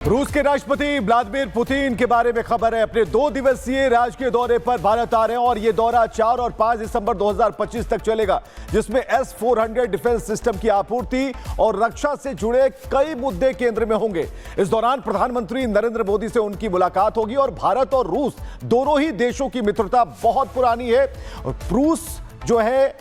रूस के राष्ट्रपति व्लादिमीर पुतिन के बारे में खबर है। अपने 2 दिवसीय राजकीय दौरे पर भारत आ रहे हैं और ये दौरा 4 और 5 दिसंबर 2025 तक चलेगा, जिसमें S-400 डिफेंस सिस्टम की आपूर्ति और रक्षा से जुड़े कई मुद्दे केंद्र में होंगे। इस दौरान प्रधानमंत्री नरेंद्र मोदी से उनकी मुलाकात होगी और भारत और रूस दोनों ही देशों की मित्रता बहुत पुरानी है। रूस जो है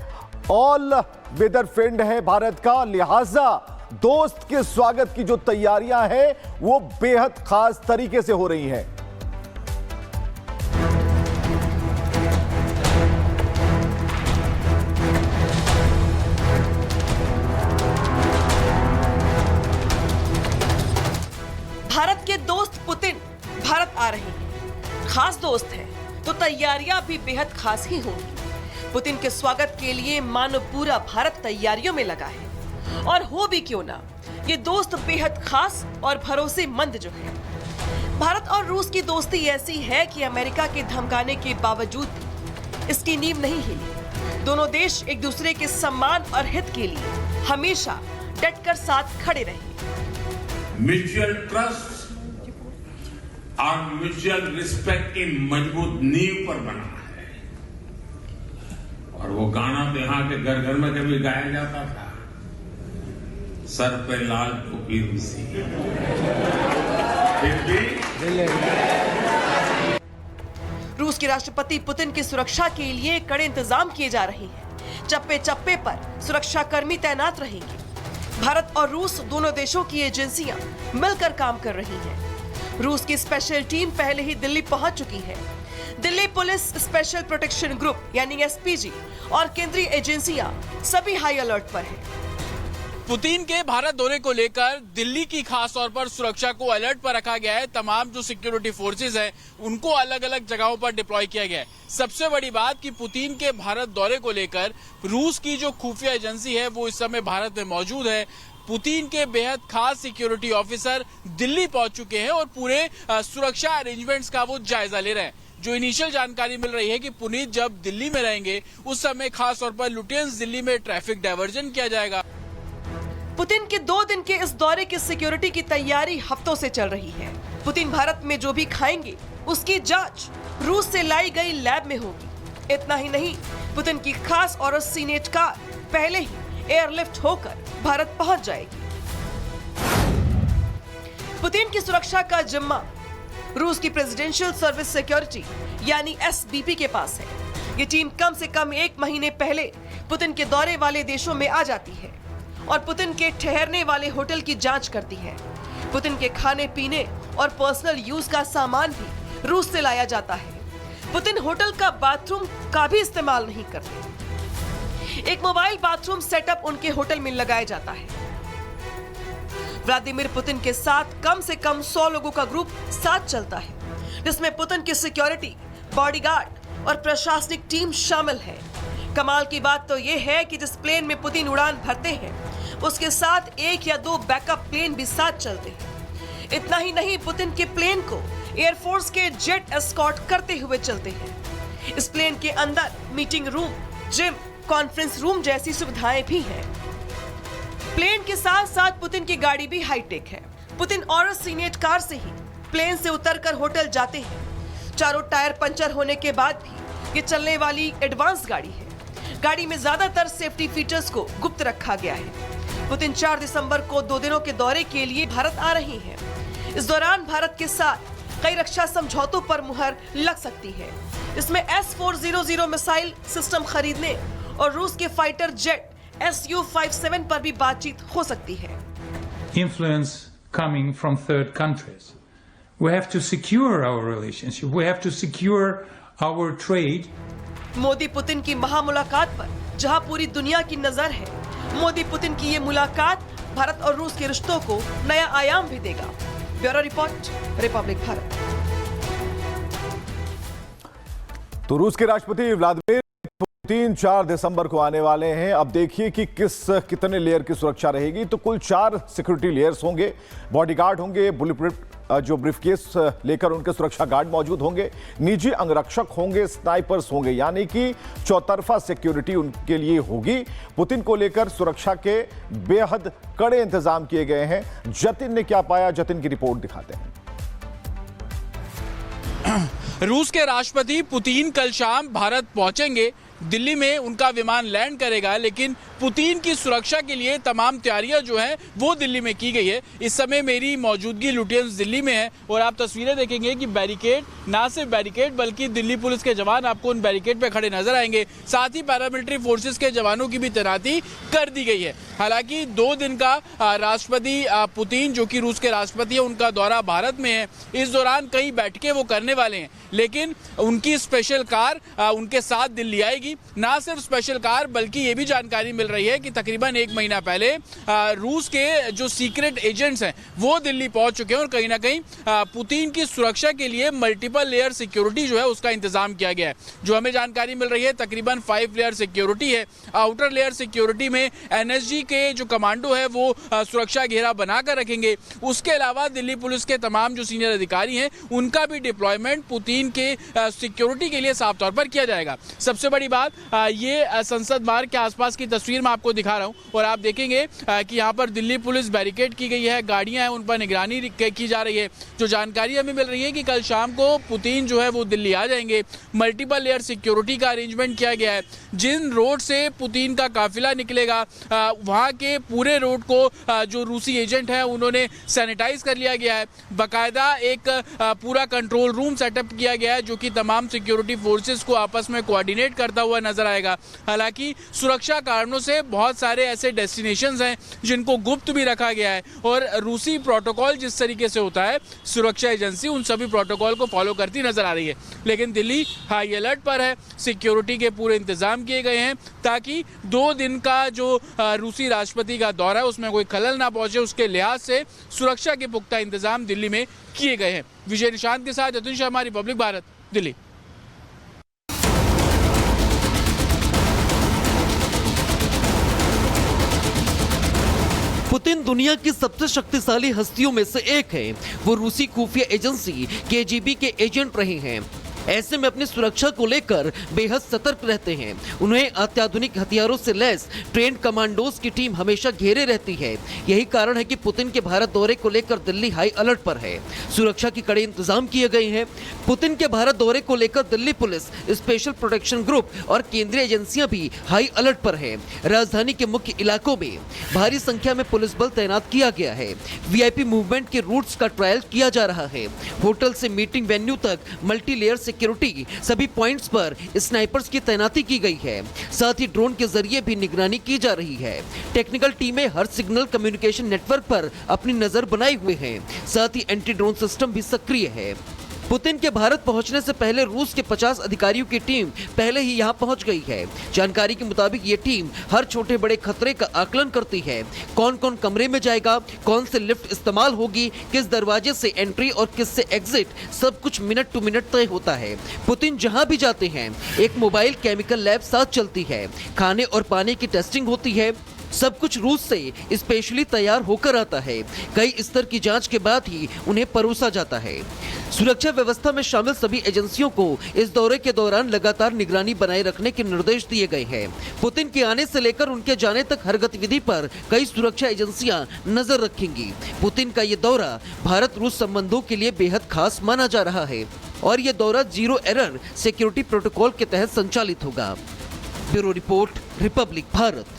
ऑल वेदर फ्रेंड है भारत का, लिहाजा दोस्त के स्वागत की जो तैयारियां हैं वो बेहद खास तरीके से हो रही हैं। भारत के दोस्त पुतिन भारत आ रहे हैं। खास दोस्त हैं तो तैयारियां भी बेहद खास ही होंगी। पुतिन के स्वागत के लिए मानो पूरा भारत तैयारियों में लगा है। और हो भी क्यों ना, ये दोस्त बेहद खास और भरोसेमंद जो है। भारत और रूस की दोस्ती ऐसी है कि अमेरिका के धमकाने के बावजूद भी इसकी नींव नहीं हिली। दोनों देश एक दूसरे के सम्मान और हित के लिए हमेशा डटकर साथ खड़े रहे। म्यूचुअल ट्रस्ट और म्यूचुअल रिस्पेक्ट की मजबूत नींव पर बना है। और वो गाना तो यहाँ के घर घर में कभी गाया जाता था, सर पे लाल टोपी रूसी। फिर भी रूस के राष्ट्रपति पुतिन की सुरक्षा के लिए कड़े इंतजाम किए जा रहे हैं। चप्पे चप्पे पर सुरक्षा कर्मी तैनात रहेंगे। भारत और रूस दोनों देशों की एजेंसियां मिलकर काम कर रही हैं। रूस की स्पेशल टीम पहले ही दिल्ली पहुंच चुकी है। Delhi police special protection group यानी एसपीजी और केंद्रीय एजेंसियां सभी हाई अलर्ट पर हैं। पुतिन के भारत दौरे को लेकर दिल्ली की खास तौर पर सुरक्षा को अलर्ट पर रखा गया है। तमाम जो सिक्योरिटी फोर्सेस हैं उनको अलग अलग जगहों पर डिप्लॉय किया गया है। सबसे बड़ी बात कि पुतिन के भारत दौरे को लेकर रूस की जो खुफिया एजेंसी है वो इस समय भारत में मौजूद है। पुतिन के बेहद खास सिक्योरिटी ऑफिसर दिल्ली पहुंच चुके हैं और पूरे सुरक्षा अरेंजमेंट्स का वो जायजा ले रहे हैं। जो इनिशियल जानकारी मिल रही है कि पुतिन जब दिल्ली में रहेंगे उस समय खास तौर पर लुटियंस दिल्ली में ट्रैफिक डायवर्जन किया जाएगा। पुतिन के 2 दिन के इस दौरे की सिक्योरिटी की तैयारी हफ्तों से चल रही है। पुतिन भारत में जो भी खाएंगे उसकी जांच रूस से लाई गई लैब में होगी। इतना ही नहीं, पुतिन की खास और सीनेट कार पहले ही एयरलिफ्ट होकर भारत पहुंच जाएगी। पुतिन की सुरक्षा का जिम्मा रूस की प्रेसिडेंशियल सर्विस सिक्योरिटी यानी एसबीपी के पास है। ये टीम कम से कम 1 महीने पहले पुतिन के दौरे वाले देशों में आ जाती है और पुतिन के ठहरने वाले होटल की जांच करती है। पुतिन के खाने पीने और पर्सनल यूज का सामान भी रूस से लाया जाता है। पुतिन होटल का बाथरूम का भी इस्तेमाल नहीं करते। एक मोबाइल बाथरूम सेटअप उनके होटल में लगाया जाता है। व्लादिमीर पुतिन के साथ कम से कम 100 लोगों का ग्रुप साथ चलता है, जिसमें पुतिन की सिक्योरिटी, बॉडीगार्ड और प्रशासनिक टीम शामिल है। कमाल की बात तो यह है कि जिस प्लेन में पुतिन उड़ान भरते हैं उसके साथ 1 या 2 बैकअप प्लेन भी साथ चलते हैं। इतना ही नहीं, पुतिन के प्लेन को एयरफोर्स के जेट एस्कॉर्ट करते हुए चलते हैं। इस प्लेन के अंदर meeting room, gym, conference room जैसी सुविधाएं भी हैं। प्लेन के साथ साथ पुतिन की गाड़ी भी हाईटेक है। पुतिन और सीनेट कार से ही प्लेन से उतरकर होटल जाते हैं। चारों टायर पंचर होने के बाद भी ये चलने वाली एडवांस गाड़ी है। गाड़ी में ज्यादातर सेफ्टी फीचर्स को गुप्त रखा गया है। पुतिन 4 दिसंबर को 2 दिनों के दौरे के लिए भारत आ रहे हैं। इस दौरान भारत के साथ कई रक्षा समझौतों पर मुहर लग सकती है। इसमें S-400 मिसाइल सिस्टम खरीदने और रूस के फाइटर जेट Su-57 पर भी बातचीत हो सकती है। Influence coming from third countries. We have to secure our relationship. We have to secure our trade. Modi Putin की महामुलाकात पर जहां पूरी दुनिया की नजर है, मोदी पुतिन की ये मुलाकात भारत और रूस के रिश्तों को नया आयाम भी देगा। Bureau report, Republic Bharat. तो रूस के राष्ट्रपति व्लादिमीर पुतिन 4 दिसंबर को आने वाले हैं। अब देखिए कि कितने लेयर की सुरक्षा रहेगी। तो कुल 4 सिक्योरिटी लेयर्स होंगे, बॉडीगार्ड होंगे, बुलेट जो ब्रीफकेस लेकर उनके सुरक्षा गार्ड मौजूद होंगे, निजी अंगरक्षक होंगे, स्नाइपर्स होंगे, यानी कि चौतरफा सिक्योरिटी उनके लिए होगी। पुतिन को लेकर सुरक्षा के बेहद कड़े इंतजाम किए गए हैं। जतिन ने क्या पाया, जतिन की रिपोर्ट दिखाते हैं। रूस के राष्ट्रपति पुतिन कल शाम भारत पहुंचेंगे। दिल्ली में उनका विमान लैंड करेगा, लेकिन पुतिन की सुरक्षा के लिए तमाम तैयारियां जो है वो दिल्ली में की गई है। इस समय मेरी मौजूदगी लुटियंस दिल्ली में है और आप तस्वीरें देखेंगे कि बैरिकेड, ना सिर्फ बैरिकेड बल्कि दिल्ली पुलिस के जवान आपको उन बैरिकेड पे खड़े नजर आएंगे। साथ ही पैरामिलिट्री फोर्सेस के जवानों की भी तैनाती कर दी गई है। हालांकि 2 दिन का राष्ट्रपति पुतिन, जो कि रूस के राष्ट्रपति है, उनका दौरा भारत में है। इस दौरान कई बैठकें वो करने वाले हैं, लेकिन उनकी स्पेशल कार उनके साथ दिल्ली आएगी। ना सिर्फ स्पेशल कार बल्कि ये भी जानकारी मिल रही है कि तकरीबन 1 महीना पहले रूस के जो सीक्रेट एजेंट्स हैं वो दिल्ली पहुंच चुके हैं और कहीं ना कहीं पुतिन की सुरक्षा के लिए मल्टीपल लेयर सिक्योरिटी जो है उसका इंतजाम किया गया है। जो हमें जानकारी मिल रही है तकरीबन 5 लेयर सिक्योरिटी है। आउटर लेयर सिक्योरिटी में एनएसजी के जो कमांडो है वो सुरक्षा घेरा बनाकर रखेंगे। उसके अलावा दिल्ली पुलिस के तमाम जो सीनियर अधिकारी हैं उनका भी डिप्लॉयमेंट पुतिन के सिक्योरिटी के लिए साफ तौर पर किया जाएगा। सबसे बड़ी बात ये संसद मार्ग के आसपास की तस्वीर मैं आपको दिखा रहा हूं और आप देखेंगे कि यहां पर दिल्ली पुलिस बैरिकेड की गई है, गाड़ियां हैं, उन पर निगरानी की जा रही है। जो जानकारी हमें मिल रही है कि कल शाम को पुतिन जो है वो दिल्ली आ जाएंगे। मल्टीपल लेयर सिक्योरिटी का अरेंजमेंट किया गया है। जिन रोड से पुतिन का काफिला निकलेगा वहां के पूरे रोड को जो रूसी एजेंट है उन्होंने सैनिटाइज कर लिया गया है। बाकायदा एक पूरा कंट्रोल रूम सेटअप किया गया है जो कि तमाम सिक्योरिटी फोर्सेस को आपस में कोऑर्डिनेट करता हुआ नजर आएगा। हालांकि सुरक्षा कारणों से बहुत सारे ऐसे डेस्टिनेशंस हैं जिनको गुप्त भी रखा गया है और रूसी प्रोटोकॉल जिस तरीके से होता है सुरक्षा एजेंसी उन सभी प्रोटोकॉल को फॉलो करती नजर आ रही है। लेकिन दिल्ली हाई अलर्ट पर है, सिक्योरिटी के पूरे इंतजाम किए गए हैं ताकि 2 दिन का जो रूसी राष्ट्रपति का दौरा है उसमें कोई खलल ना पहुंचे। उसके लिहाज से सुरक्षा के पुख्ता इंतजाम दिल्ली में किए गए हैं। विजय निशांत के साथ जतिन शर्मा, रिपब्लिक भारत, दिल्ली। पुतिन दुनिया की सबसे शक्तिशाली हस्तियों में से एक है। वो रूसी खुफिया एजेंसी केजीबी के एजेंट रहे हैं। ऐसे में अपनी सुरक्षा को लेकर बेहद सतर्क रहते हैं। उन्हें अत्याधुनिक हथियारों से लैस ट्रेंड कमांडोज की टीम हमेशा घेरे रहती है। यही कारण है कि पुतिन के भारत दौरे को लेकर दिल्ली हाई अलर्ट पर है। सुरक्षा के कड़े इंतजाम किए गए हैं। पुतिन के भारत दौरे को लेकर Delhi police, special protection group और केंद्रीय एजेंसियां भी हाई अलर्ट पर है। राजधानी के मुख्य इलाकों में भारी संख्या में पुलिस बल तैनात किया गया है। वीआईपी मूवमेंट के रूट्स का ट्रायल किया जा रहा है। होटल से मीटिंग वेन्यू तक मल्टी लेयर सिक्योरिटी, सभी पॉइंट्स पर स्नाइपर्स की तैनाती की गई है। साथ ही ड्रोन के जरिए भी निगरानी की जा रही है। टेक्निकल टीमें हर सिग्नल कम्युनिकेशन नेटवर्क पर अपनी नजर बनाए हुए हैं। साथ ही एंटी ड्रोन सिस्टम भी सक्रिय है। पुतिन के भारत पहुंचने से पहले रूस के 50 अधिकारियों की टीम पहले ही यहां पहुंच गई है। जानकारी के मुताबिक ये टीम हर छोटे बड़े खतरे का आकलन करती है। कौन कौन कमरे में जाएगा, कौन से लिफ्ट इस्तेमाल होगी, किस दरवाजे से एंट्री और किस से एग्जिट, सब कुछ मिनट टू मिनट तय होता है। पुतिन जहां भी जाते हैं एक मोबाइल केमिकल लैब साथ चलती है। खाने और पानी की टेस्टिंग होती है। सब कुछ रूस से स्पेशली तैयार होकर आता है। कई स्तर की जांच के बाद ही उन्हें परोसा जाता है। सुरक्षा व्यवस्था में शामिल सभी एजेंसियों को इस दौरे के दौरान लगातार निगरानी बनाए रखने के निर्देश दिए गए हैं। पुतिन के आने से लेकर उनके जाने तक हर गतिविधि पर कई सुरक्षा एजेंसियां नजर रखेंगी। पुतिन का ये दौरा भारत रूस संबंधों के लिए बेहद खास माना जा रहा है और ये दौरा जीरो एरर सिक्योरिटी प्रोटोकॉल के तहत संचालित होगा। Bureau report, Republic Bharat.